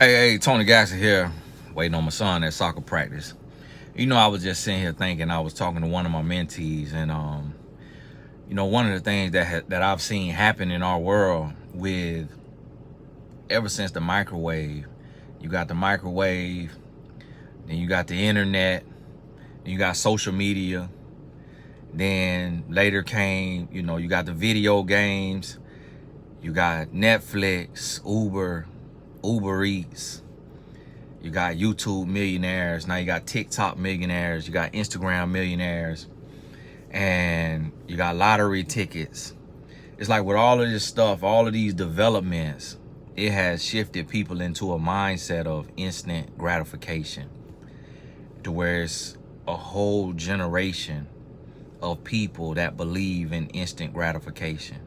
Hey, Tony Gasser here, waiting on my son at soccer practice. I was just sitting here thinking. I was talking to one of my mentees, and one of the things that I've seen happen in our world with ever since the microwave. You got the microwave, then you got the internet, then you got social media. Then later came, you got the video games, you got Netflix, Uber Eats. You got YouTube millionaires. Now you got TikTok millionaires. You got Instagram millionaires. And you got lottery tickets. It's like with all of this stuff, all of these developments, it has shifted people into a mindset of instant gratification, to where it's a whole generation of people that believe in instant gratification,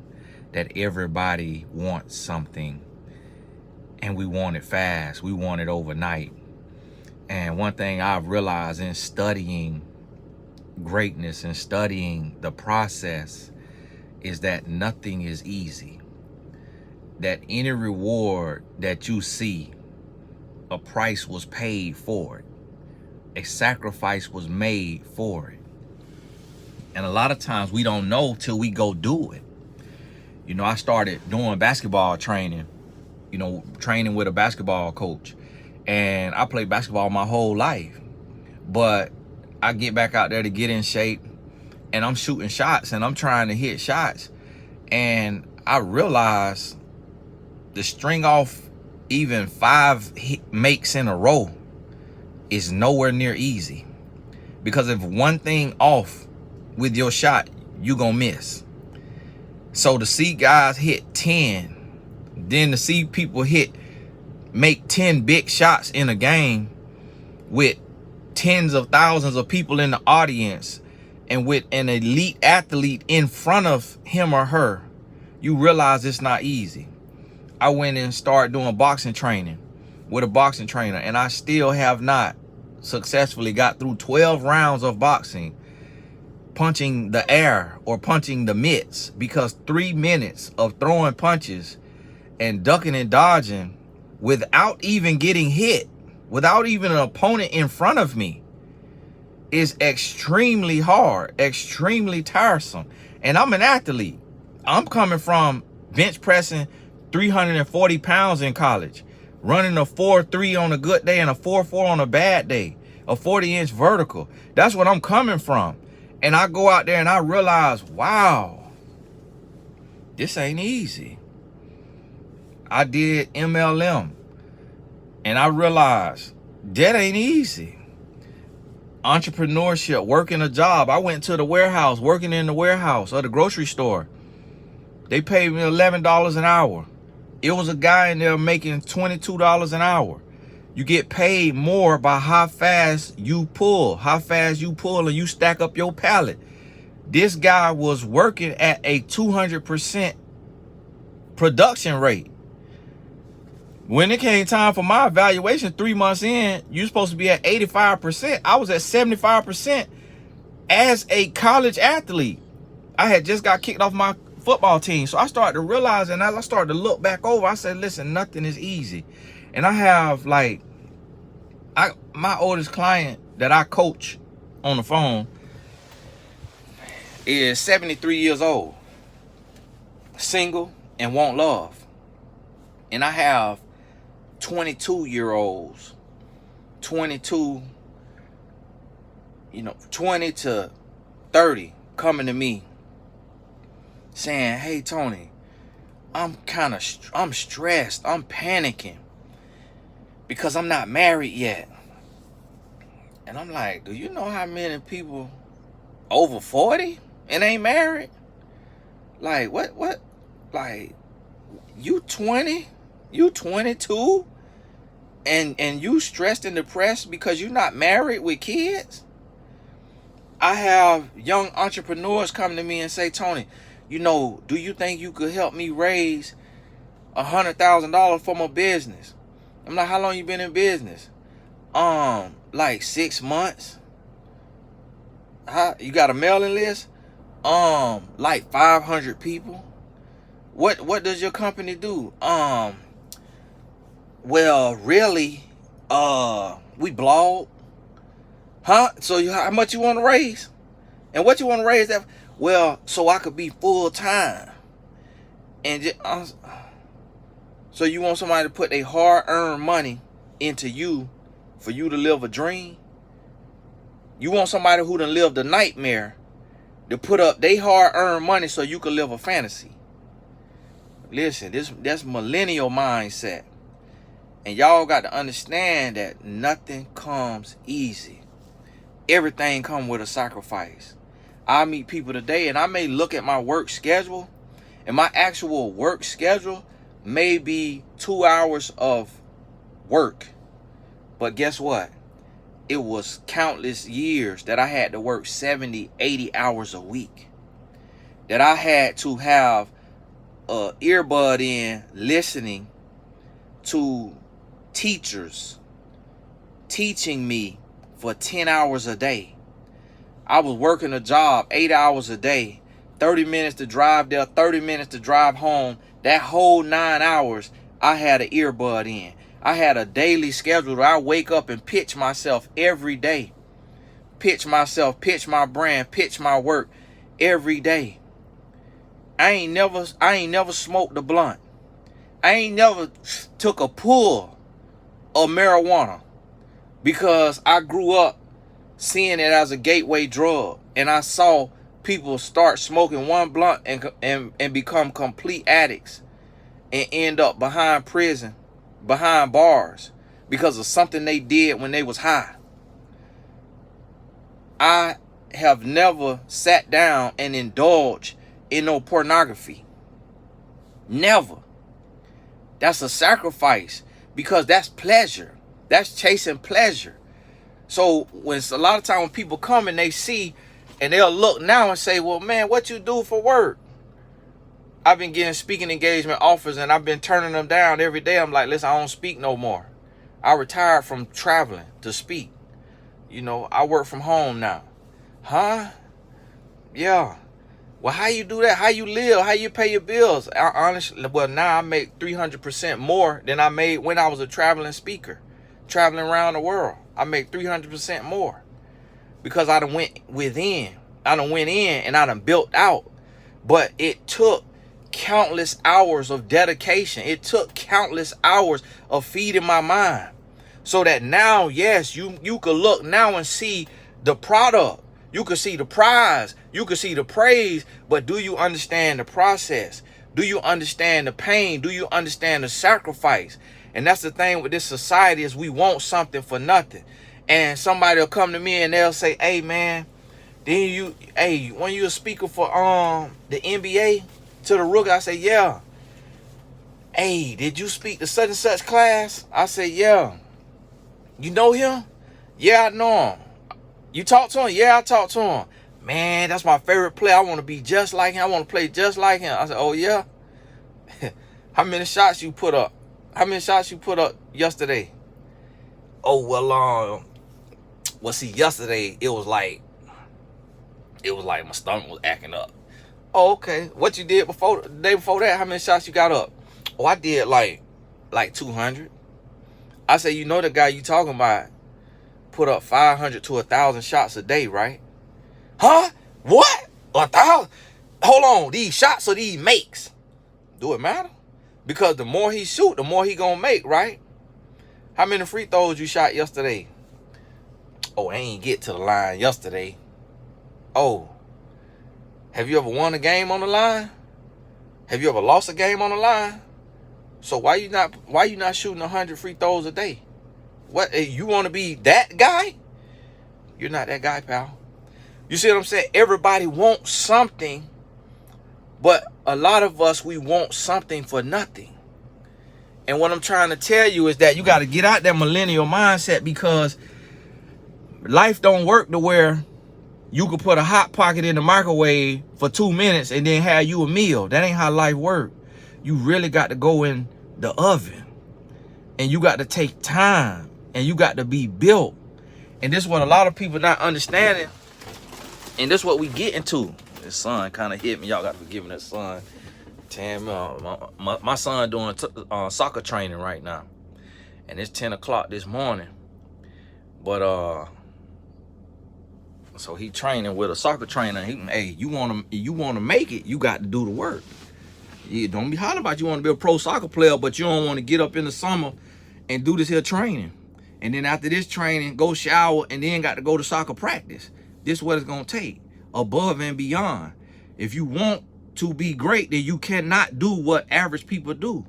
that everybody wants something. And we want it fast. We want it overnight. And one thing I've realized in studying greatness and studying the process is that nothing is easy. That any reward that you see, a price was paid for it. A sacrifice was made for it. And a lot of times we don't know till we go do it. I started doing basketball training, training with a basketball coach. And I played basketball my whole life. But I get back out there to get in shape, and I'm shooting shots and I'm trying to hit shots. And I realized to string off even 5 makes in a row is nowhere near easy. Because if one thing off with your shot, you gonna miss. So to see guys hit 10, then to see people make 10 big shots in a game with tens of thousands of people in the audience and with an elite athlete in front of him or her, you realize it's not easy. I went and started doing boxing training with a boxing trainer, and I still have not successfully got through 12 rounds of boxing, punching the air or punching the mitts, because 3 minutes of throwing punches and ducking and dodging without even getting hit, without even an opponent in front of me, is extremely hard, extremely tiresome. And I'm an athlete. I'm coming from bench pressing 340 pounds in college, running a 4.3 on a good day and a 4.4 on a bad day, a 40-inch vertical. That's what I'm coming from. And I go out there and I realize, wow, this ain't easy. I did MLM, and I realized that ain't easy. Entrepreneurship, working a job. I went to the warehouse, working in the warehouse or the grocery store. They paid me $11 an hour. It was a guy in there making $22 an hour. You get paid more by how fast you pull, and you stack up your pallet. This guy was working at a 200% production rate. When it came time for my evaluation 3 months in, you're supposed to be at 85%. I was at 75% as a college athlete. I had just got kicked off my football team. So I started to realize, and as I started to look back over, I said, listen, nothing is easy. And I have my oldest client that I coach on the phone is 73 years old, single, and want love. And I have 22-year-olds, 20 to 30 coming to me saying, hey, Tony, I'm stressed. I'm panicking because I'm not married yet. And I'm like, do you know how many people over 40 and ain't married? Like, what? Like, you 20, you 22, and you stressed and depressed because you're not married with kids? I have young entrepreneurs come to me and say, Tony, do you think you could help me raise $100,000 for my business? I'm like, how long you been in business? Like 6 months. You got a mailing list? Like 500 people. What does your company do? Well, really, we blog. Huh? So how much you want to raise? And what you want to raise that? Well, so I could be full time. And so you want somebody to put their hard-earned money into you for you to live a dream? You want somebody who done lived a nightmare to put up their hard-earned money so you can live a fantasy? Listen, that's millennial mindset. And y'all got to understand that nothing comes easy. Everything comes with a sacrifice. I meet people today and I may look at my work schedule, and my actual work schedule may be 2 hours of work. But guess what? It was countless years that I had to work 70, 80 hours a week. That I had to have a earbud in listening to teachers teaching me for 10 hours a day. I was working a job 8 hours a day, 30 minutes to drive there, 30 minutes to drive home. That whole 9 hours, I had an earbud in. I had a daily schedule where I wake up and pitch myself every day. Pitch myself, pitch my brand, pitch my work every day. I ain't never smoked a blunt. I ain't never took a pull of marijuana because I grew up seeing it as a gateway drug, and I saw people start smoking one blunt and become complete addicts and end up behind prison, behind bars because of something they did when they was high. I have never sat down and indulged in no pornography. Never. That's a sacrifice because that's pleasure. That's chasing pleasure. So when a lot of time when people come and they see and they'll look now and say, well, man, what you do for work? I've been getting speaking engagement offers and I've been turning them down every day. I'm like, listen, I don't speak no more. I retired from traveling to speak. You know, I work from home now. Huh? Yeah. Well, how you do that? How you live? How you pay your bills? Honestly, well, now I make 300% more than I made when I was a traveling speaker, traveling around the world. I make 300% more because I done went within. I done went in and I done built out. But it took countless hours of dedication. It took countless hours of feeding my mind. So that now, yes, you could look now and see the product. You could see the prize. You could see the praise. But do you understand the process? Do you understand the pain? Do you understand the sacrifice? And that's the thing with this society is we want something for nothing. And somebody will come to me and they'll say, hey, man, when you a speaker for the NBA to the rookie, I say, yeah. Hey, did you speak to such and such class? I say, yeah. You know him? Yeah, I know him. You talk to him? Yeah, I talk to him. Man, that's my favorite player. I want to be just like him. I want to play just like him. I said, oh, yeah? How many shots you put up? How many shots you put up yesterday? Oh, well, see, yesterday, it was like my stomach was acting up. Oh, okay. What you did the day before that? How many shots you got up? Oh, I did like 200. I said, you know the guy you talking about put up 500 to 1,000 shots a day, right? Huh? What? 1,000? Hold on. These shots or these makes? Do it matter? Because the more he shoot, the more he gonna make, right? How many free throws you shot yesterday? Oh, I ain't get to the line yesterday. Oh, have you ever won a game on the line? Have you ever lost a game on the line? So why you not shooting 100 free throws a day? What, you want to be that guy? You're not that guy, pal. You see what I'm saying? Everybody wants something, but a lot of us, we want something for nothing. And what I'm trying to tell you is that you got to get out that millennial mindset, because life don't work to where you could put a hot pocket in the microwave for 2 minutes and then have you a meal. That ain't how life works. You really got to go in the oven, and you got to take time, and you got to be built. And this is what a lot of people not understanding. And this is what we get into. This sun kind of hit me. Y'all got to forgive me, that sun. Damn, my son doing soccer training right now. and it's 10 o'clock this morning. But so he training with a soccer trainer. Hey, you wanna make it, you got to do the work. You don't be hollering about you want to be a pro soccer player, but you don't want to get up in the summer and do this here training. And then after this training, go shower and then got to go to soccer practice. This is what it's gonna take, above and beyond. If you want to be great, then you cannot do what average people do.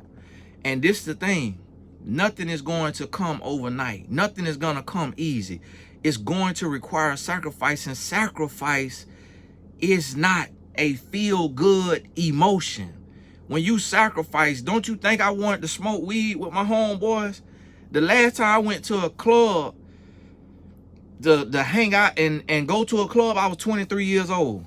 And this is the thing. Nothing is going to come overnight. Nothing is going to come easy. It's going to require sacrifice, and sacrifice is not a feel-good emotion. When you sacrifice, don't you think I wanted to smoke weed with my homeboys? The last time I went to a club to hang out and go to a club, I was 23 years old.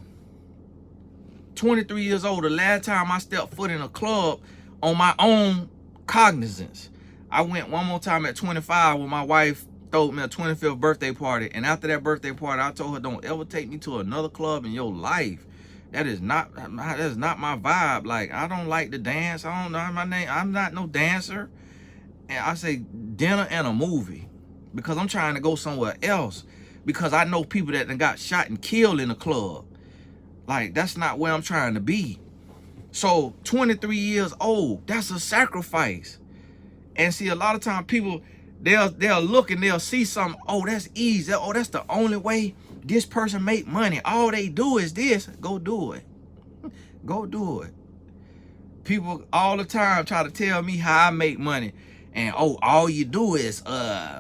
23 years old, the last time I stepped foot in a club on my own cognizance. I went one more time at 25 when my wife threw me a 25th birthday party. And after that birthday party, I told her, don't ever take me to another club in your life. That is not my vibe. Like, I don't like to dance. I don't know my name. I'm not no dancer. And I say dinner and a movie because I'm trying to go somewhere else, because I know people that done got shot and killed in the club. Like, that's not where I'm trying to be. So 23 years old, that's a sacrifice. And see, a lot of times people, they'll look and they'll see something. Oh, that's easy. Oh, that's the only way this person make money. All they do is this. Go do it. Go do it. People all the time try to tell me how I make money. And oh, all you do is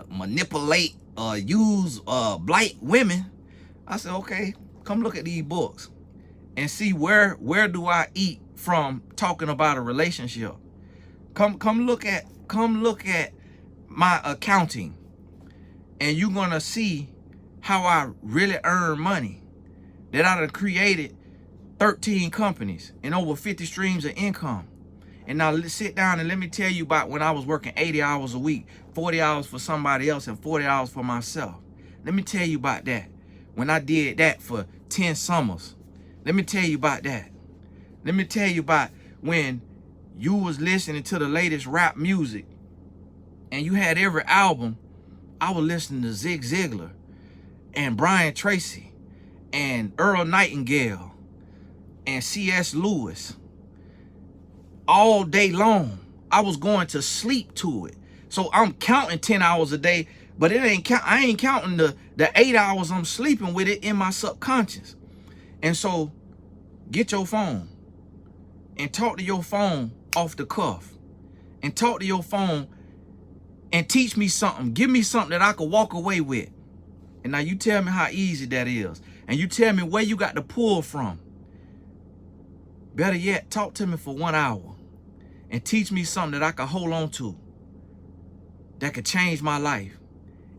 manipulate or use black women. I said, okay, come look at these books and see where do I eat from talking about a relationship. Come look at my accounting, and you're gonna see how I really earn money. That I done created 13 companies and over 50 streams of income. And now let's sit down and let me tell you about when I was working 80 hours a week, 40 hours for somebody else and 40 hours for myself. Let me tell you about that. When I did that for 10 summers. Let me tell you about that. Let me tell you about when you was listening to the latest rap music and you had every album. I was listening to Zig Ziglar and Brian Tracy and Earl Nightingale and C.S. Lewis all day long. I was going to sleep to it. So I'm counting 10 hours a day, but I ain't counting the 8 hours I'm sleeping with it in my subconscious. And so get your phone and talk to your phone off the cuff, and talk to your phone and teach me something. Give me something that I could walk away with. And now you tell me how easy that is. And you tell me where you got to pull from. Better yet, talk to me for 1 hour and teach me something that I can hold on to that could change my life.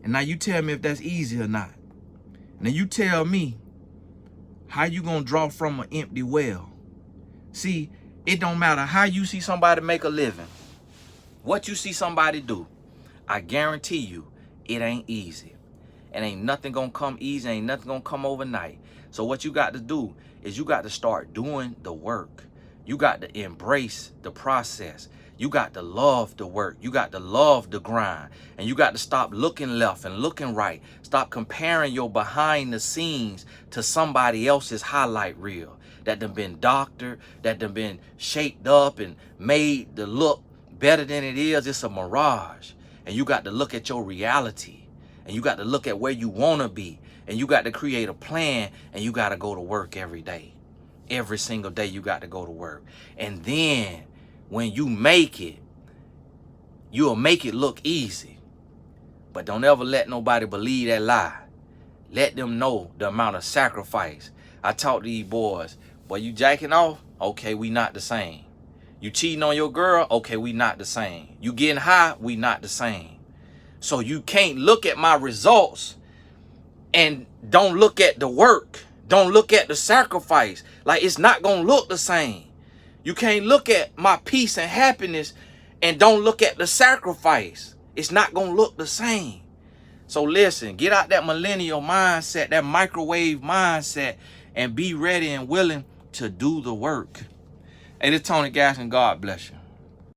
And now you tell me if that's easy or not. Now you tell me how you gonna draw from an empty well. See, it don't matter how you see somebody make a living, what you see somebody do. I guarantee you, it ain't easy. And ain't nothing gonna come easy, ain't nothing gonna come overnight. So what you got to do is you got to start doing the work. You got to embrace the process. You got to love the work. You got to love the grind. And you got to stop looking left and looking right. Stop comparing your behind the scenes to somebody else's highlight reel that done been doctored, that done been shaped up and made to look better than it is. It's a mirage. And you got to look at your reality. And you got to look at where you want to be. And you got to create a plan, and you got to go to work every day. Every single day you got to go to work. And then when you make it, you'll make it look easy. But don't ever let nobody believe that lie. Let them know the amount of sacrifice. I talk to these boys, boy, you jacking off? Okay, we not the same. You cheating on your girl? Okay, we not the same. You getting high? We not the same. So you can't look at my results and don't look at the work. Don't look at the sacrifice. Like, it's not going to look the same. You can't look at my peace and happiness and don't look at the sacrifice. It's not going to look the same. So listen, get out that millennial mindset, that microwave mindset, and be ready and willing to do the work. Hey, this is Tony Gaskin. God bless you.